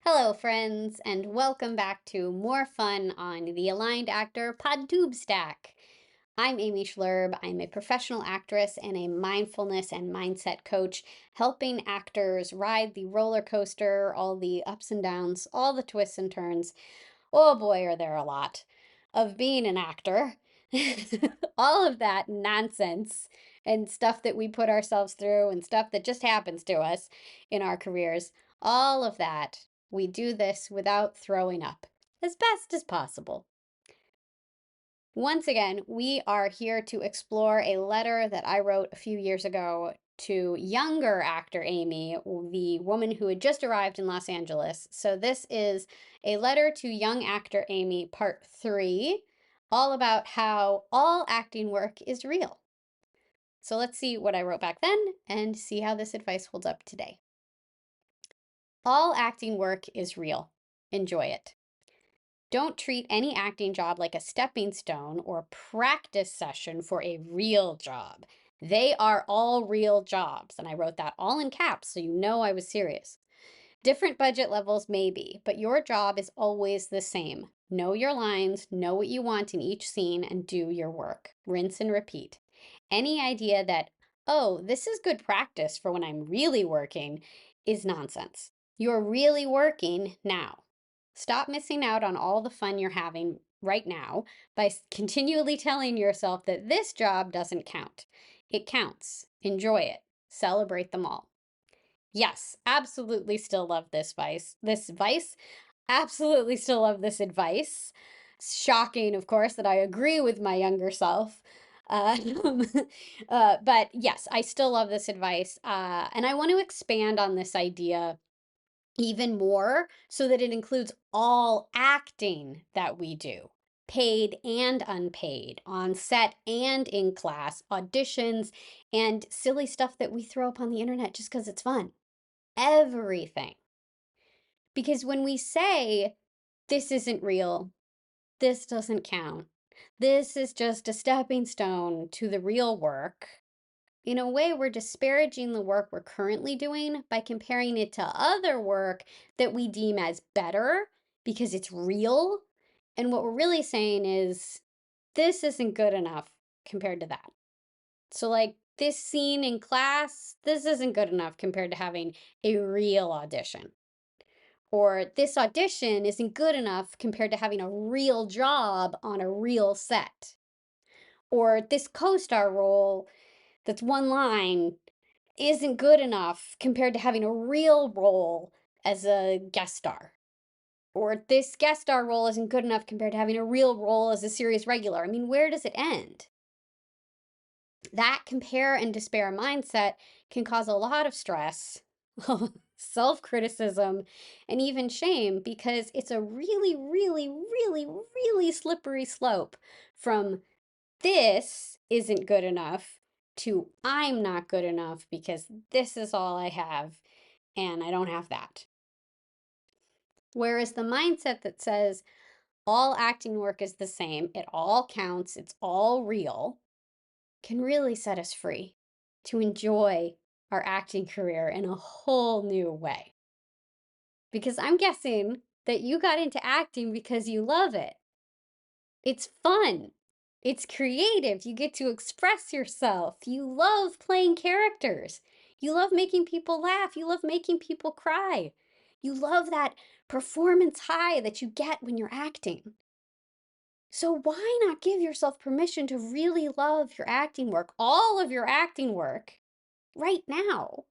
Hello, friends, and welcome back to more fun on the Aligned Actor PodTubeStack. I'm Amy Schloerb. I'm a professional actress and a mindfulness and mindset coach, helping actors ride the roller coaster, all the ups and downs, all the twists and turns. Oh boy, are there a lot of being an actor. All of that nonsense and stuff that we put ourselves through and stuff that just happens to us in our careers. All of that, we do this without throwing up as best as possible. Once again, we are here to explore a letter that I wrote a few years ago to younger actor Amy, the woman who had just arrived in Los Angeles. So this is a letter to young actor Amy, part 3, all about how all acting work is real. So let's see what I wrote back then and see how this advice holds up today. All acting work is real. Enjoy it. Don't treat any acting job like a stepping stone or practice session for a real job. They are all real jobs. And I wrote that all in caps so you know I was serious. Different budget levels maybe, but your job is always the same. Know your lines, know what you want in each scene, and do your work. Rinse and repeat. Any idea that, oh, this is good practice for when I'm really working, is nonsense. You're really working now. Stop missing out on all the fun you're having right now by continually telling yourself that this job doesn't count. It counts. Enjoy it. Celebrate them all. Yes, absolutely still love this vice. Absolutely still love this advice. Shocking, of course, that I agree with my younger self. Uh, but yes, I still love this advice. And I want to expand on this idea even more so that it includes all acting that we do, paid and unpaid, on set and in class, auditions, and silly stuff that we throw up on the internet just because it's fun. Everything. Because when we say, this isn't real, this doesn't count, this is just a stepping stone to the real work, in a way, we're disparaging the work we're currently doing by comparing it to other work that we deem as better because it's real. And what we're really saying is, this isn't good enough compared to that. So, like this scene in class, this isn't good enough compared to having a real audition. Or this audition isn't good enough compared to having a real job on a real set. Or this co star role that's one line isn't good enough compared to having a real role as a guest star. Or this guest star role isn't good enough compared to having a real role as a series regular. I mean, where does it end? That compare and despair mindset can cause a lot of stress, self criticism, and even shame because it's a really, really, really, really slippery slope from this isn't good enough to I'm not good enough because this is all I have and I don't have that. Whereas the mindset that says all acting work is the same, it all counts, it's all real, can really set us free to enjoy our acting career in a whole new way. Because I'm guessing that you got into acting because you love it. It's fun. It's creative. You get to express yourself. You love playing characters. You love making people laugh. You love making people cry. You love that performance high that you get when you're acting. So why not give yourself permission to really love your acting work, all of your acting work, right now?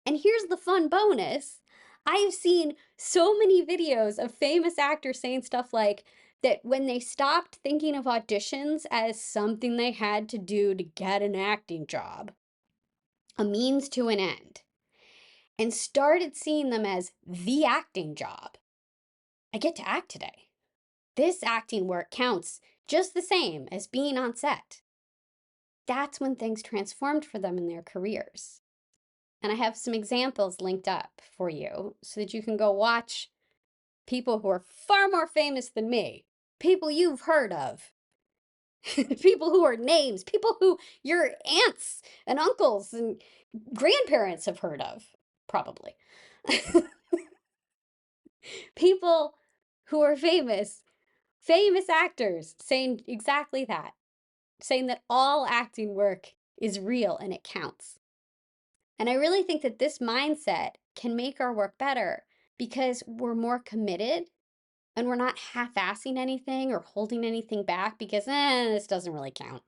And here's the fun bonus. I have seen so many videos of famous actors saying stuff like that when they stopped thinking of auditions as something they had to do to get an acting job, a means to an end, and started seeing them as the acting job. I get to act today. This acting work counts just the same as being on set. That's when things transformed for them in their careers. And I have some examples linked up for you so that you can go watch people who are far more famous than me, people you've heard of, people who are names, people who your aunts and uncles and grandparents have heard of, probably. People who are famous actors saying exactly that, saying that all acting work is real and it counts. And I really think that this mindset can make our work better because we're more committed and we're not half-assing anything or holding anything back because, this doesn't really count.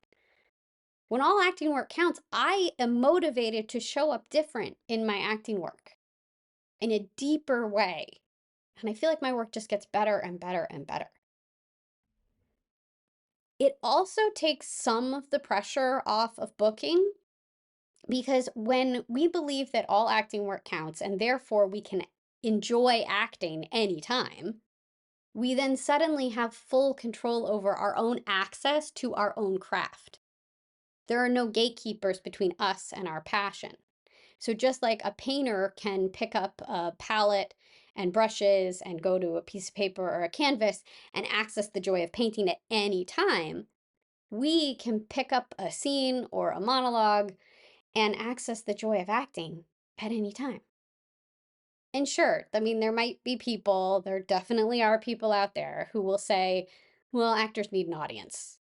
When all acting work counts, I am motivated to show up different in my acting work in a deeper way. And I feel like my work just gets better and better and better. It also takes some of the pressure off of booking because when we believe that all acting work counts and therefore we can enjoy acting anytime, we then suddenly have full control over our own access to our own craft. There are no gatekeepers between us and our passion. So just like a painter can pick up a palette and brushes and go to a piece of paper or a canvas and access the joy of painting at any time, we can pick up a scene or a monologue and access the joy of acting at any time. And sure, I mean, there might be people, there definitely are people out there who will say, well, actors need an audience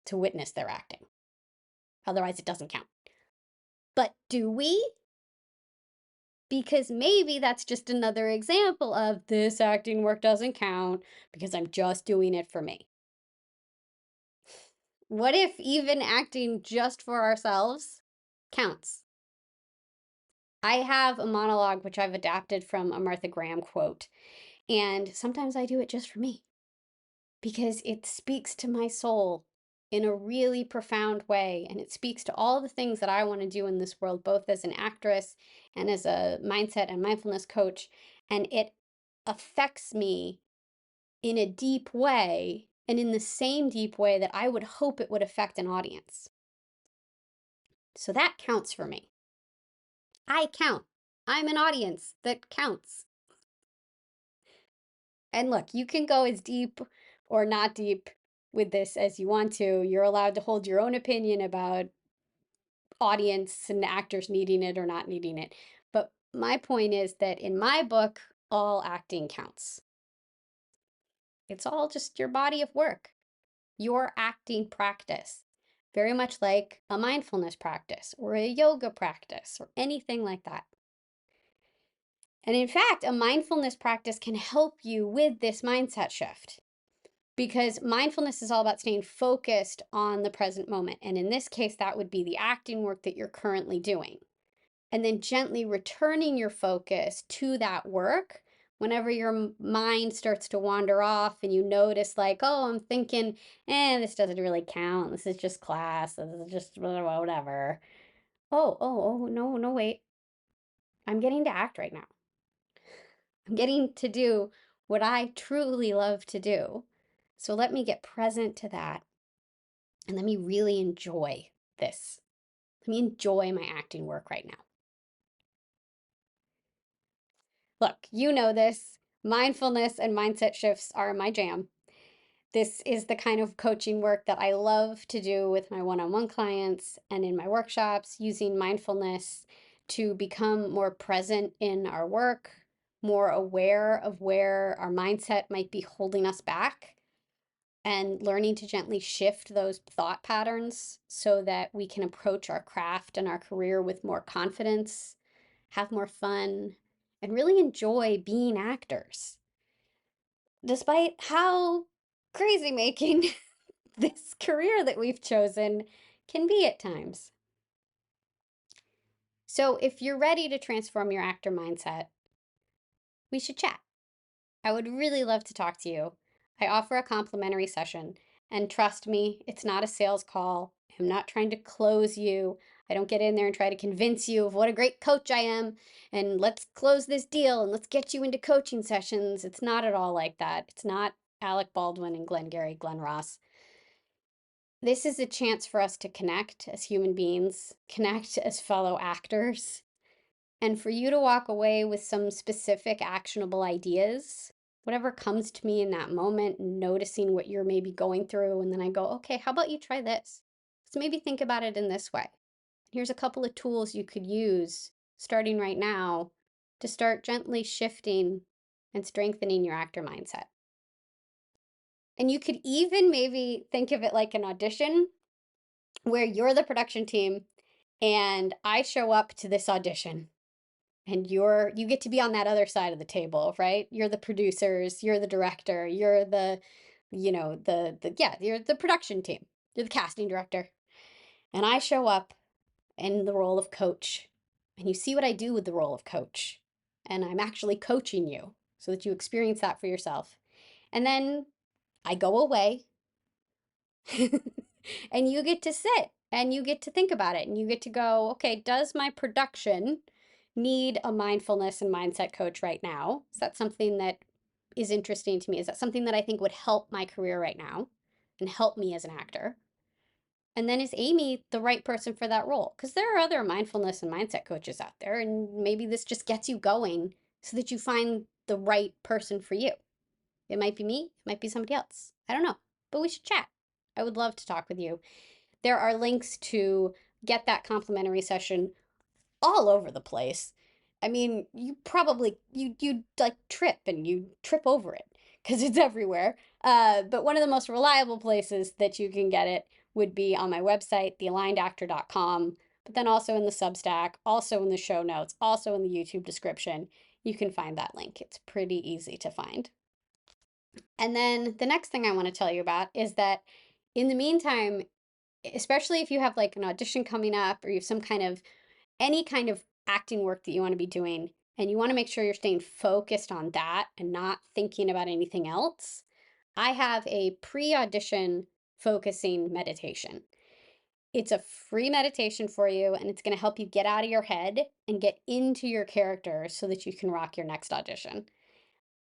to witness their acting. Otherwise, it doesn't count. But do we? Because maybe that's just another example of this acting work doesn't count because I'm just doing it for me. What if even acting just for ourselves counts? I have a monologue which I've adapted from a Martha Graham quote, and sometimes I do it just for me because it speaks to my soul in a really profound way, and it speaks to all the things that I want to do in this world, both as an actress and as a mindset and mindfulness coach, and it affects me in a deep way, and in the same deep way that I would hope it would affect an audience. So that counts for me. I count. I'm an audience that counts. And look, you can go as deep or not deep with this as you want to. You're allowed to hold your own opinion about audience and actors needing it or not needing it. But my point is that in my book, all acting counts. It's all just your body of work, your acting practice, very much like a mindfulness practice or a yoga practice or anything like that. And in fact, a mindfulness practice can help you with this mindset shift because mindfulness is all about staying focused on the present moment. And in this case, that would be the acting work that you're currently doing. And then gently returning your focus to that work whenever your mind starts to wander off and you notice like, oh, I'm thinking, this doesn't really count. This is just class. This is just whatever. Oh, no, wait. I'm getting to act right now. I'm getting to do what I truly love to do. So let me get present to that and let me really enjoy this. Let me enjoy my acting work right now. Look, you know this. Mindfulness and mindset shifts are my jam. This is the kind of coaching work that I love to do with my one-on-one clients and in my workshops, using mindfulness to become more present in our work, more aware of where our mindset might be holding us back, and learning to gently shift those thought patterns so that we can approach our craft and our career with more confidence, have more fun, and really enjoy being actors, despite how crazy making this career that we've chosen can be at times. So if you're ready to transform your actor mindset, we should chat. I would really love to talk to you. I offer a complimentary session, and trust me, it's not a sales call. I'm not trying to close you. I don't get in there and try to convince you of what a great coach I am, and let's close this deal and let's get you into coaching sessions. It's not at all like that. It's not Alec Baldwin and Glenn Ross. This is a chance for us to connect as human beings, connect as fellow actors, and for you to walk away with some specific actionable ideas, whatever comes to me in that moment, noticing what you're maybe going through, and then I go, okay, how about you try this? So maybe think about it in this way. Here's a couple of tools you could use starting right now to start gently shifting and strengthening your actor mindset. And you could even maybe think of it like an audition where you're the production team and I show up to this audition and you get to be on that other side of the table, right? You're the producers, you're the director, you're the you're the production team. You're the casting director. And I show up in the role of coach. And you see what I do with the role of coach. And I'm actually coaching you so that you experience that for yourself. And then I go away and you get to sit and you get to think about it and you get to go, okay, does my production need a mindfulness and mindset coach right now? Is that something that is interesting to me? Is that something that I think would help my career right now and help me as an actor? And then is Amy the right person for that role? Because there are other mindfulness and mindset coaches out there, and maybe this just gets you going so that you find the right person for you. It might be me, it might be somebody else. I don't know, but we should chat. I would love to talk with you. There are links to get that complimentary session all over the place. I mean, you like trip and you trip over it because it's everywhere. But one of the most reliable places that you can get it would be on my website, thealignedactor.com, but then also in the Substack, also in the show notes, also in the YouTube description. You can find that link. It's pretty easy to find. And then the next thing I want to tell you about is that in the meantime, especially if you have like an audition coming up or you have any kind of acting work that you want to be doing, and you want to make sure you're staying focused on that and not thinking about anything else, I have a pre-audition focusing meditation. It's a free meditation for you, and it's going to help you get out of your head and get into your character so that you can rock your next audition.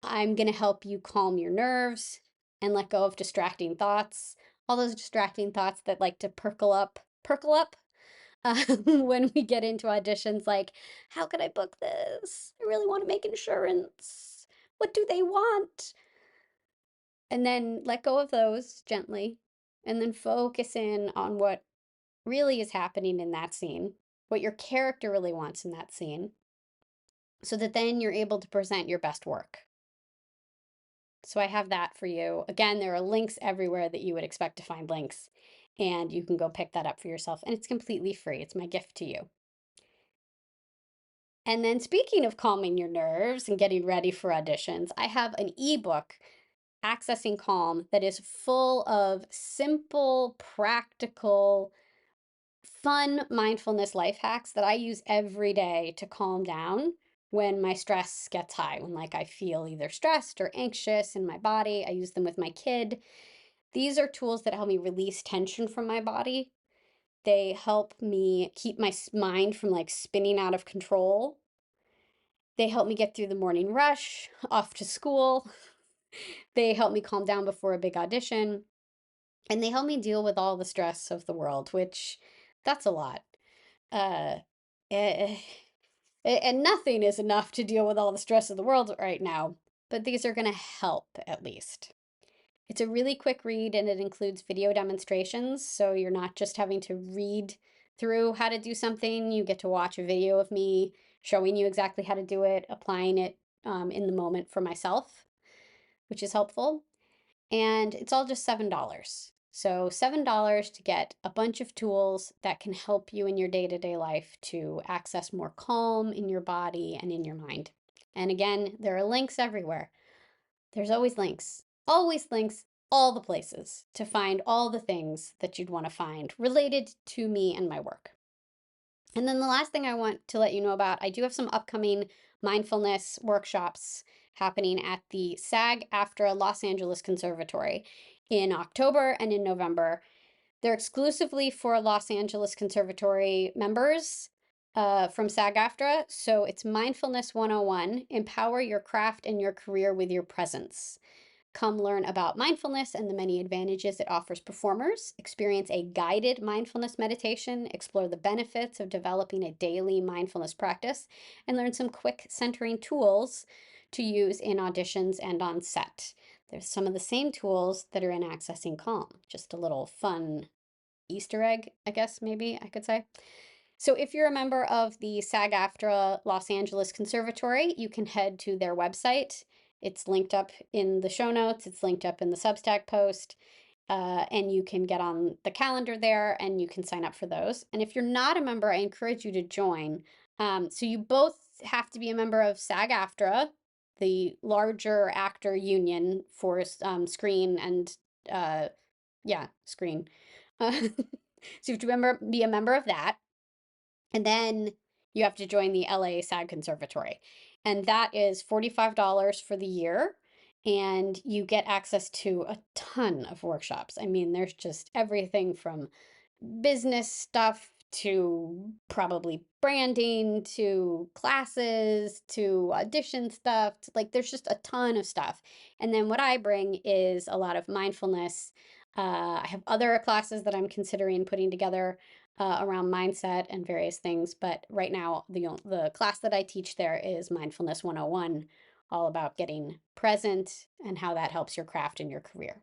I'm going to help you calm your nerves and let go of distracting thoughts, all those distracting thoughts that like to perk up when we get into auditions, like, how could I book this? I really want to make insurance. What do they want? And then let go of those gently, and then focus in on what really is happening in that scene, what your character really wants in that scene, so that then you're able to present your best work. So I have that for you. Again, there are links everywhere that you would expect to find links, and you can go pick that up for yourself. And it's completely free. It's my gift to you. And then speaking of calming your nerves and getting ready for auditions, I have an ebook, Accessing Calm, that is full of simple, practical, fun mindfulness life hacks that I use every day to calm down when my stress gets high, when like I feel either stressed or anxious in my body. I use them with my kid. These are tools that help me release tension from my body. They help me keep my mind from like spinning out of control. They help me get through the morning rush, off to school. They help me calm down before a big audition. And they help me deal with all the stress of the world, which that's a lot. Uh, eh, and nothing is enough to deal with all the stress of the world right now, but these are going to help at least. It's a really quick read and it includes video demonstrations, so you're not just having to read through how to do something. You get to watch a video of me showing you exactly how to do it, applying it in the moment for myself, which is helpful. And it's all just $7. So $7 to get a bunch of tools that can help you in your day-to-day life to access more calm in your body and in your mind. And again, there are links everywhere. There's always links, all the places to find all the things that you'd want to find related to me and my work. And then the last thing I want to let you know about, I do have some upcoming mindfulness workshops happening at the SAG-AFTRA Los Angeles Conservatory in October and in November. They're exclusively for Los Angeles Conservatory members from SAG-AFTRA. So it's Mindfulness 101, Empower Your Craft and Your Career with Your Presence. Come learn about mindfulness and the many advantages it offers performers, experience a guided mindfulness meditation, explore the benefits of developing a daily mindfulness practice, and learn some quick centering tools to use in auditions and on set. There's some of the same tools that are in Accessing Calm, just a little fun Easter egg, I guess maybe I could say. So if you're a member of the SAG-AFTRA Los Angeles Conservatory, you can head to their website It's linked up in the show notes. It's linked up in the Substack post. And you can get on the calendar there and you can sign up for those. And if you're not a member, I encourage you to join. So you both have to be a member of SAG-AFTRA, the larger actor union for screen and screen. So you have to be a member of that. And then you have to join the LA SAG Conservatory. And that is $45 for the year. And you get access to a ton of workshops. I mean, there's just everything from business stuff to probably branding to classes to audition stuff. Like, there's just a ton of stuff. And then what I bring is a lot of mindfulness. I have other classes that I'm considering putting together around mindset and various things. But right now, the class that I teach there is Mindfulness 101, all about getting present and how that helps your craft and your career.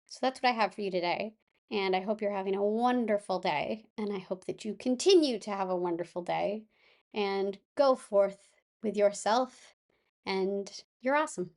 So that's what I have for you today. And I hope you're having a wonderful day. And I hope that you continue to have a wonderful day and go forth with yourself. And you're awesome.